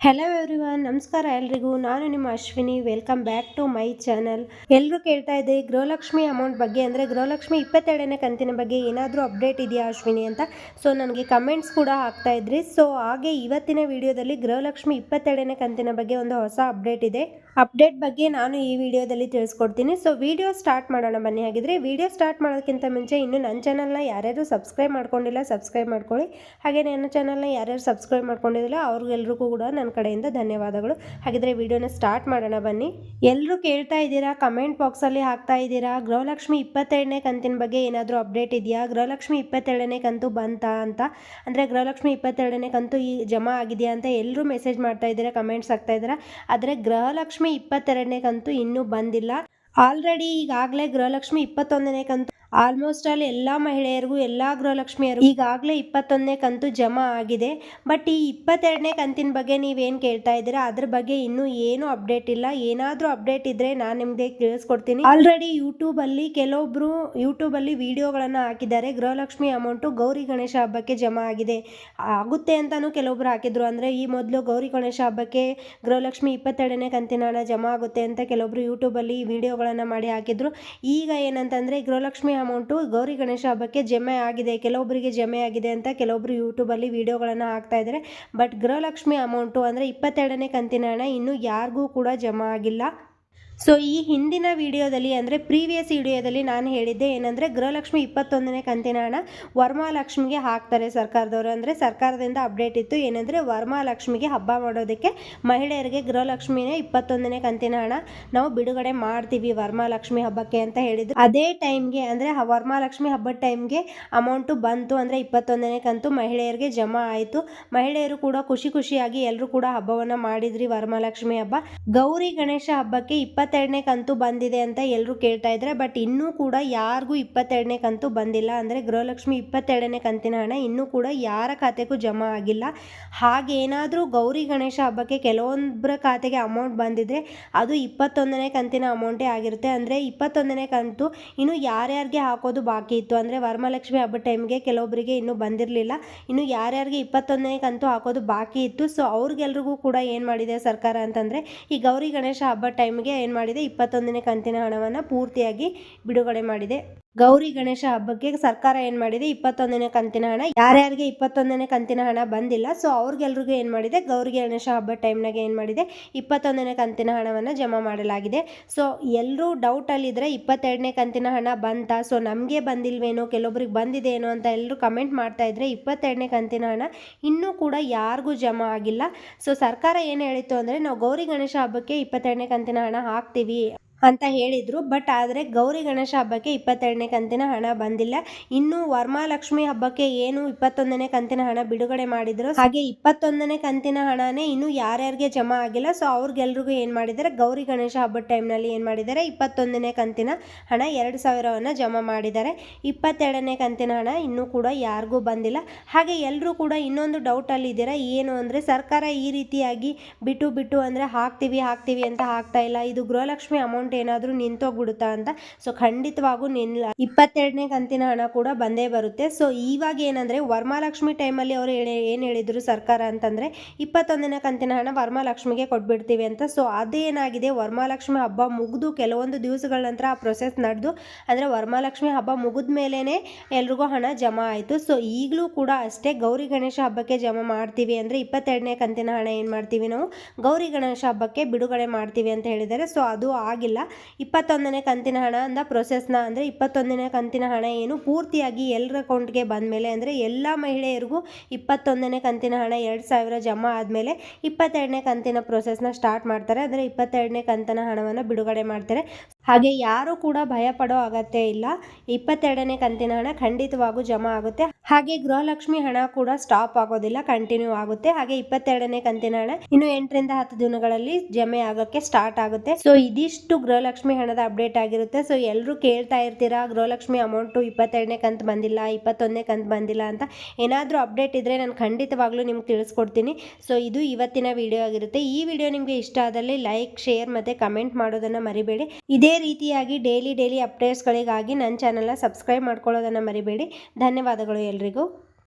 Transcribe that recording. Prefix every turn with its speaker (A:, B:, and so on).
A: Hello everyone, ನಮಸ್ಕಾರ ಎಲ್ರಿಗೂ. ನಾನು ನಿಮ್ಮ Ashwini. Welcome back to my channel. ಎಲ್ಲರೂ ಕೇಳ್ತಾ ಇದ್ದೆ ಗೃಹಲಕ್ಷ್ಮಿ ಅಮೌಂಟ್ ಬಗ್ಗೆ, ಅಂದರೆ ಗೃಹಲಕ್ಷ್ಮಿ 22ನೇ ಕಂತಿನ ಬಗ್ಗೆ ಏನಾದರೂ ಅಪ್ಡೇಟ್ ಇದೆಯಾ ಅಶ್ವಿನಿ ಅಂತ. ಸೊ ನನಗೆ ಕಮೆಂಟ್ಸ್ ಕೂಡ ಆಗ್ತಾ ಇದ್ರಿ. ಸೊ ಹಾಗೆ ಇವತ್ತಿನ ವಿಡಿಯೋದಲ್ಲಿ ಗೃಹಲಕ್ಷ್ಮಿ 22ನೇ ಕಂತಿನ ಬಗ್ಗೆ ಒಂದು ಹೊಸ ಅಪ್ಡೇಟ್ ಇದೆ. ಅಪ್ಡೇಟ್ ಬಗ್ಗೆ ನಾನು ಈ ವಿಡಿಯೋದಲ್ಲಿ ತಿಳಿಸ್ಕೊಡ್ತೀನಿ. ಸೊ ವಿಡಿಯೋ ಸ್ಟಾರ್ಟ್ ಮಾಡೋಣ ಬನ್ನಿ. ಹಾಗಿದ್ರೆ ವಿಡಿಯೋ ಸ್ಟಾರ್ಟ್ ಮಾಡೋದಕ್ಕಿಂತ ಮುಂಚೆ ಇನ್ನು ನನ್ನ ಚಾನಲ್ನ ಯಾರ್ಯಾರು ಸಬ್ಸ್ಕ್ರೈಬ್ ಮಾಡ್ಕೊಂಡಿಲ್ಲ ಸಬ್ಸ್ಕ್ರೈಬ್ ಮಾಡ್ಕೊಳ್ಳಿ. ಹಾಗೆ ನನ್ನ ಚಾನಲ್ನ ಯಾರ್ಯಾರು ಸಬ್ಸ್ಕ್ರೈಬ್ ಮಾಡ್ಕೊಂಡಿಲ್ಲ ಅವ್ರಿಗೆಲ್ರಿಗೂ ಕೂಡ ನನ್ನ ಕಡೆಯಿಂದ ಧನ್ಯವಾದಗಳು. ಹಾಗಿದ್ರೆ ವಿಡಿಯೋನ ಸ್ಟಾರ್ಟ್ ಮಾಡೋಣ ಬನ್ನಿ. ಎಲ್ಲರೂ ಕೇಳ್ತಾ ಇದ್ದೀರಾ, ಕಮೆಂಟ್ ಬಾಕ್ಸಲ್ಲಿ ಹಾಕ್ತಾ ಇದ್ದೀರಾ, ಗೃಹಲಕ್ಷ್ಮಿ 22ನೇ ಕಂತಿನ ಬಗ್ಗೆ ಏನಾದರೂ ಅಪ್ಡೇಟ್ ಇದೆಯಾ, ಗೃಹಲಕ್ಷ್ಮಿ 22ನೇ ಕಂತು ಬಂತಾ ಅಂತ. ಅಂದರೆ ಗೃಹಲಕ್ಷ್ಮಿ 22ನೇ ಕಂತು ಈ ಜಮಾ ಆಗಿದೆಯಾ ಅಂತ ಎಲ್ಲರೂ ಮೆಸೇಜ್ ಮಾಡ್ತಾ ಇದ್ದೀರಾ, ಕಮೆಂಟ್ಸ್ ಆಗ್ತಾ ಇದ್ದೀರಾ. ಆದರೆ ಗೃಹಲಕ್ಷ್ಮಿ 22ನೇ ಕಂತು ಇನ್ನೂ ಬಂದಿಲ್ಲ. ಆಲ್ರೆಡಿ ಈಗಾಗಲೇ ಗೃಹಲಕ್ಷ್ಮಿ 21ನೇ ಕಂತು ಆಲ್ಮೋಸ್ಟ್ ಆಲ್ ಎಲ್ಲ ಮಹಿಳೆಯರಿಗೂ, ಎಲ್ಲ ಗೃಹಲಕ್ಷ್ಮಿಯರು ಈಗಾಗಲೇ 21ನೇ ಕಂತು ಜಮಾ ಆಗಿದೆ. ಬಟ್ ಈ 22ನೇ ಕಂತಿನ ಬಗ್ಗೆ ನೀವೇನು ಕೇಳ್ತಾ ಇದ್ದೀರಾ, ಅದ್ರ ಬಗ್ಗೆ ಇನ್ನೂ ಏನು ಅಪ್ಡೇಟ್ ಇಲ್ಲ. ಏನಾದರೂ ಅಪ್ಡೇಟ್ ಇದ್ದರೆ ನಾನು ನಿಮಗೆ ತಿಳಿಸ್ಕೊಡ್ತೀನಿ. ಆಲ್ರೆಡಿ ಕೆಲವೊಬ್ಬರು ಯೂಟ್ಯೂಬಲ್ಲಿ ವಿಡಿಯೋಗಳನ್ನು ಹಾಕಿದ್ದಾರೆ. ಗೃಹಲಕ್ಷ್ಮಿ ಅಮೌಂಟು ಗೌರಿ ಗಣೇಶ ಹಬ್ಬಕ್ಕೆ ಜಮಾ ಆಗುತ್ತೆ ಅಂತಲೂ ಕೆಲವೊಬ್ರು ಹಾಕಿದ್ರು. ಅಂದರೆ ಈ ಮೊದಲು ಗೌರಿ ಗಣೇಶ ಹಬ್ಬಕ್ಕೆ ಗೃಹಲಕ್ಷ್ಮಿ 22ನೇ ಕಂತಿನ ಹಣ ಜಮಾ ಆಗುತ್ತೆ ಅಂತ ಕೆಲವೊಬ್ರು ಯೂಟ್ಯೂಬಲ್ಲಿ ವಿಡಿಯೋಗಳನ್ನು ಮಾಡಿ ಹಾಕಿದ್ರು. ಈಗ ಏನಂತಂದರೆ ಗೃಹಲಕ್ಷ್ಮಿ ಅಮೌಂಟು ಗೌರಿ ಗಣೇಶ ಹಬ್ಬಕ್ಕೆ ಜಮೆ ಆಗಿದೆ, ಕೆಲವೊಬ್ಬರಿಗೆ ಜಮೆ ಆಗಿದೆ ಅಂತ ಕೆಲವೊಬ್ರು ಯೂಟ್ಯೂಬಲ್ಲಿ ವಿಡಿಯೋಗಳನ್ನು ಹಾಕ್ತಾ ಇದ್ದಾರೆ. ಬಟ್ ಗೃಹಲಕ್ಷ್ಮಿ ಅಮೌಂಟು ಅಂದರೆ 22ನೇ ಕಂತಿನ ಹಣ ಇನ್ನೂ ಯಾರಿಗೂ ಕೂಡ ಜಮಾ ಆಗಿಲ್ಲ. ಸೊ ಈ ಹಿಂದಿನ ವಿಡಿಯೋದಲ್ಲಿ, ಅಂದರೆ ಪ್ರೀವಿಯಸ್ ವಿಡಿಯೋದಲ್ಲಿ ನಾನು ಹೇಳಿದ್ದೆ ಏನಂದರೆ ಗೃಹಲಕ್ಷ್ಮಿ 21ನೇ ಕಂತಿನ ಹಣ ವರಮಹಾಲಕ್ಷ್ಮಿಗೆ ಹಾಕ್ತಾರೆ ಸರ್ಕಾರದವರು. ಅಂದರೆ ಸರ್ಕಾರದಿಂದ ಅಪ್ಡೇಟ್ ಇತ್ತು ಏನಂದರೆ ವರಮಹಾಲಕ್ಷ್ಮಿಗೆ ಹಬ್ಬ ಮಾಡೋದಕ್ಕೆ ಮಹಿಳೆಯರಿಗೆ ಗೃಹಲಕ್ಷ್ಮಿನೇ 21ನೇ ಕಂತಿನ ಹಣ ನಾವು ಬಿಡುಗಡೆ ಮಾಡ್ತೀವಿ ವರಮಹಾಲಕ್ಷ್ಮಿ ಹಬ್ಬಕ್ಕೆ ಅಂತ ಹೇಳಿದ್ರು. ಅದೇ ಟೈಮ್ಗೆ, ಅಂದರೆ ವರಮಹಾಲಕ್ಷ್ಮಿ ಹಬ್ಬದ ಟೈಮ್ಗೆ ಅಮೌಂಟು ಬಂತು. ಅಂದರೆ 21ನೇ ಕಂತು ಮಹಿಳೆಯರಿಗೆ ಜಮಾ ಆಯಿತು. ಮಹಿಳೆಯರು ಕೂಡ ಖುಷಿಯಾಗಿ ಎಲ್ಲರೂ ಕೂಡ ಹಬ್ಬವನ್ನು ಮಾಡಿದ್ರಿ ವರಮಹಾಲಕ್ಷ್ಮಿ ಹಬ್ಬ. ಗೌರಿ ಗಣೇಶ ಹಬ್ಬಕ್ಕೆ 22ನೇ ಕಂತು ಬಂದಿದೆ ಅಂತ ಎಲ್ಲರೂ ಕೇಳ್ತಾ ಇದ್ದಾರೆ. ಬಟ್ ಇನ್ನೂ ಕೂಡ ಯಾರಿಗೂ 22ನೇ ಕಂತು ಬಂದಿಲ್ಲ. ಅಂದರೆ ಗೃಹಲಕ್ಷ್ಮಿ 22ನೇ ಕಂತಿನ ಹಣ ಇನ್ನೂ ಕೂಡ ಯಾರ ಖಾತೆಗೂ ಜಮಾ ಆಗಿಲ್ಲ. ಹಾಗೇನಾದರೂ ಗೌರಿ ಗಣೇಶ ಹಬ್ಬಕ್ಕೆ ಕೆಲವೊಬ್ಬರ ಖಾತೆಗೆ ಅಮೌಂಟ್ ಬಂದಿದ್ರೆ ಅದು 21ನೇ ಕಂತಿನ ಅಮೌಂಟೇ ಆಗಿರುತ್ತೆ. ಅಂದರೆ 21ನೇ ಕಂತು ಇನ್ನು ಯಾರ್ಯಾರಿಗೆ ಹಾಕೋದು ಬಾಕಿ ಇತ್ತು, ಅಂದರೆ ವರಮಹಾಲಕ್ಷ್ಮಿ ಹಬ್ಬದ ಟೈಮ್ಗೆ ಕೆಲವೊಬ್ಬರಿಗೆ ಇನ್ನೂ ಬಂದಿರಲಿಲ್ಲ. ಇನ್ನು ಯಾರ್ಯಾರಿಗೆ 21ನೇ ಕಂತು ಹಾಕೋದು ಬಾಕಿ ಇತ್ತು, ಸೊ ಅವ್ರಿಗೆಲ್ರಿಗೂ ಕೂಡ ಏನು ಮಾಡಿದೆ ಸರ್ಕಾರ ಅಂತಂದರೆ ಈ ಗೌರಿ ಗಣೇಶ ಹಬ್ಬದ ಟೈಮ್ಗೆ ಏನು ಮಾಡಿದೆ 21ನೇ ಕಂತಿನ ಹಣವನ್ನು ಪೂರ್ತಿಯಾಗಿ ಬಿಡುಗಡೆ ಮಾಡಿದೆ. ಗೌರಿ ಗಣೇಶ ಹಬ್ಬಕ್ಕೆ ಸರ್ಕಾರ ಏನು ಮಾಡಿದೆ 21ನೇ ಕಂತಿನ ಹಣ ಯಾರ್ಯಾರಿಗೆ 21ನೇ ಕಂತಿನ ಹಣ ಬಂದಿಲ್ಲ, ಸೊ ಅವ್ರಿಗೆಲ್ರಿಗೂ ಏನು ಮಾಡಿದೆ ಗೌರಿ ಗಣೇಶ ಹಬ್ಬದ ಟೈಮ್ನಾಗೆ ಏನು ಮಾಡಿದೆ 21ನೇ ಕಂತಿನ ಹಣವನ್ನು ಜಮಾ ಮಾಡಲಾಗಿದೆ. ಸೊ ಎಲ್ಲರೂ ಡೌಟಲ್ಲಿದ್ದರೆ 22ನೇ ಕಂತಿನ ಹಣ ಬಂತಾ, ಸೊ ನಮಗೆ ಬಂದಿಲ್ವೇನೋ, ಕೆಲವೊಬ್ರಿಗೆ ಬಂದಿದೆ ಏನೋ ಅಂತ ಎಲ್ಲರೂ ಕಮೆಂಟ್ ಮಾಡ್ತಾ ಇದ್ರೆ 22ನೇ ಕಂತಿನ ಹಣ ಇನ್ನೂ ಕೂಡ ಯಾರಿಗೂ ಜಮಾ ಆಗಿಲ್ಲ. ಸೊ ಸರ್ಕಾರ ಏನು ಹೇಳಿತ್ತು ಅಂದರೆ ನಾವು ಗೌರಿ ಗಣೇಶ ಹಬ್ಬಕ್ಕೆ 22ನೇ ಕಂತಿನ ಹಣ ಹಾಕ್ತೀವಿ ಅಂತ ಹೇಳಿದರು. ಬಟ್ ಆದರೆ ಗೌರಿ ಗಣೇಶ ಹಬ್ಬಕ್ಕೆ 22ನೇ ಕಂತಿನ ಹಣ ಬಂದಿಲ್ಲ. ಇನ್ನು ವರಮಹಾಲಕ್ಷ್ಮಿ ಹಬ್ಬಕ್ಕೆ ಏನು 21ನೇ ಕಂತಿನ ಹಣ ಬಿಡುಗಡೆ ಮಾಡಿದ್ರು, ಹಾಗೆ 21ನೇ ಕಂತಿನ ಹಣನೇ ಇನ್ನು ಯಾರ್ಯಾರಿಗೆ ಜಮಾ ಆಗಿಲ್ಲ. ಸೊ ಅವ್ರಿಗೆಲ್ರಿಗೂ ಏನು ಮಾಡಿದ್ದಾರೆ ಗೌರಿ ಗಣೇಶ ಹಬ್ಬದ ಟೈಮ್ನಲ್ಲಿ ಏನು ಮಾಡಿದ್ದಾರೆ 21ನೇ ಕಂತಿನ ಹಣ 2,000ವನ್ನು ಜಮಾ ಮಾಡಿದ್ದಾರೆ. 22ನೇ ಕಂತಿನ ಹಣ ಇನ್ನೂ ಕೂಡ ಯಾರಿಗೂ ಬಂದಿಲ್ಲ. ಹಾಗೆ ಎಲ್ಲರೂ ಕೂಡ ಇನ್ನೊಂದು ಡೌಟಲ್ಲಿ ಇದ್ದೀರಾ, ಏನು ಅಂದರೆ ಸರ್ಕಾರ ಈ ರೀತಿಯಾಗಿ ಬಿಟ್ಟು ಅಂದರೆ ಹಾಕ್ತೀವಿ ಅಂತ ಹಾಕ್ತಾ ಇಲ್ಲ, ಇದು ಗೃಹಲಕ್ಷ್ಮಿ ಅಮೌಂಟ್ ಏನಾದರೂ ನಿಂತೋಗ್ಬಿಡುತ್ತಾ ಅಂತ. ಸೊ ಖಂಡಿತವಾಗೂ 22ನೇ ಕಂತಿನ ಹಣ ಕೂಡ ಬಂದೇ ಬರುತ್ತೆ. ಸೊ ಇವಾಗ ಏನಂದರೆ ವರಮಹಾಲಕ್ಷ್ಮಿ ಟೈಮಲ್ಲಿ ಅವರು ಏನು ಹೇಳಿದ್ರು ಸರ್ಕಾರ ಅಂತಂದರೆ 21ನೇ ಕಂತಿನ ಹಣ ವರಮಹಾಲಕ್ಷ್ಮಿಗೆ ಕೊಟ್ಬಿಡ್ತೀವಿ ಅಂತ. ಸೊ ಅದೇನಾಗಿದೆ ವರಮಹಾಲಕ್ಷ್ಮಿ ಹಬ್ಬ ಮುಗಿದು ಕೆಲವೊಂದು ದಿವಸಗಳ ನಂತರ ಆ ಪ್ರೊಸೆಸ್ ನಡೆದು, ಅಂದರೆ ವರಮಹಾಲಕ್ಷ್ಮಿ ಹಬ್ಬ ಮುಗಿದ ಮೇಲೇ ಎಲ್ರಿಗೂ ಹಣ ಜಮಾ ಆಯಿತು. ಸೊ ಈಗಲೂ ಕೂಡ ಅಷ್ಟೇ ಗೌರಿ ಗಣೇಶ ಹಬ್ಬಕ್ಕೆ ಜಮಾ ಮಾಡ್ತೀವಿ, ಅಂದರೆ 22ನೇ ಕಂತಿನ ಹಣ ಏನು ಮಾಡ್ತೀವಿ ನಾವು ಗೌರಿ ಗಣೇಶ ಹಬ್ಬಕ್ಕೆ ಬಿಡುಗಡೆ ಮಾಡ್ತೀವಿ ಅಂತ ಹೇಳಿದ್ದಾರೆ. ಸೊ ಅದು ಆಗಿಲ್ಲ. 21ನೇ ಕಂತಿನ ಹಣ ಅಂದ ಪ್ರೊಸೆಸ್ನ, ಅಂದರೆ 21ನೇ ಕಂತಿನ ಹಣ ಏನು ಪೂರ್ತಿಯಾಗಿ ಎಲ್ಲರ ಅಕೌಂಟ್ಗೆ ಬಂದಮೇಲೆ, ಅಂದರೆ ಎಲ್ಲ ಮಹಿಳೆಯರಿಗೂ 21ನೇ ಕಂತಿನ ಹಣ 2,000 ಜಮಾ ಆದಮೇಲೆ 22ನೇ ಕಂತಿನ ಪ್ರೊಸೆಸ್ನ ಸ್ಟಾರ್ಟ್ ಮಾಡ್ತಾರೆ. ಅಂದರೆ 22ನೇ ಕಂತಿನ ಹಣವನ್ನು ಬಿಡುಗಡೆ ಮಾಡ್ತಾರೆ. ಹಾಗೆ ಯಾರು ಕೂಡ ಭಯ ಪಡೋ ಅಗತ್ಯ ಇಲ್ಲ. 22ನೇ ಕಂತಿನ ಹಣ ಖಂಡಿತವಾಗೂ ಜಮಾ ಆಗುತ್ತೆ. ಹಾಗೆ ಗೃಹಲಕ್ಷ್ಮಿ ಹಣ ಕೂಡ ಸ್ಟಾಪ್ ಆಗೋದಿಲ್ಲ, ಕಂಟಿನ್ಯೂ ಆಗುತ್ತೆ. ಹಾಗೆ 22ನೇ ಕಂತಿನ ಹಣ ಇನ್ನು 8ರಿಂದ 10 ದಿನಗಳಲ್ಲಿ ಜಮೆ ಆಗೋಕ್ಕೆ ಸ್ಟಾರ್ಟ್ ಆಗುತ್ತೆ. ಸೊ ಇದಿಷ್ಟು ಗೃಹಲಕ್ಷ್ಮಿ ಹಣದ ಅಪ್ಡೇಟ್ ಆಗಿರುತ್ತೆ. ಸೊ ಎಲ್ಲರೂ ಕೇಳ್ತಾ ಇರ್ತೀರಾ ಗೃಹಲಕ್ಷ್ಮಿ ಅಮೌಂಟು 22ನೇ ಕಂತು ಬಂದಿಲ್ಲ, 21ನೇ ಕಂತು ಬಂದಿಲ್ಲ ಅಂತ. ಏನಾದರೂ ಅಪ್ಡೇಟ್ ಇದ್ದರೆ ನಾನು ಖಂಡಿತವಾಗ್ಲೂ ನಿಮ್ಗೆ ತಿಳಿಸ್ಕೊಡ್ತೀನಿ. ಸೊ ಇದು ಇವತ್ತಿನ ವಿಡಿಯೋ ಆಗಿರುತ್ತೆ. ಈ ವಿಡಿಯೋ ನಿಮಗೆ ಇಷ್ಟ ಆದಲ್ಲಿ ಲೈಕ್, ಶೇರ್ ಮತ್ತು ಕಮೆಂಟ್ ಮಾಡೋದನ್ನು ಮರಿಬೇಡಿ. ಇದೇ ರೀತಿಯಾಗಿ ಡೈಲಿ ಅಪ್ಡೇಟ್ಸ್ಗಳಿಗಾಗಿ ನನ್ನ ಚಾನಲ್ನ ಸಬ್ಸ್ಕ್ರೈಬ್ ಮಾಡ್ಕೊಳ್ಳೋದನ್ನು ಮರಿಬೇಡಿ. ಧನ್ಯವಾದಗಳು ಎಲ್ರಿಗೂ.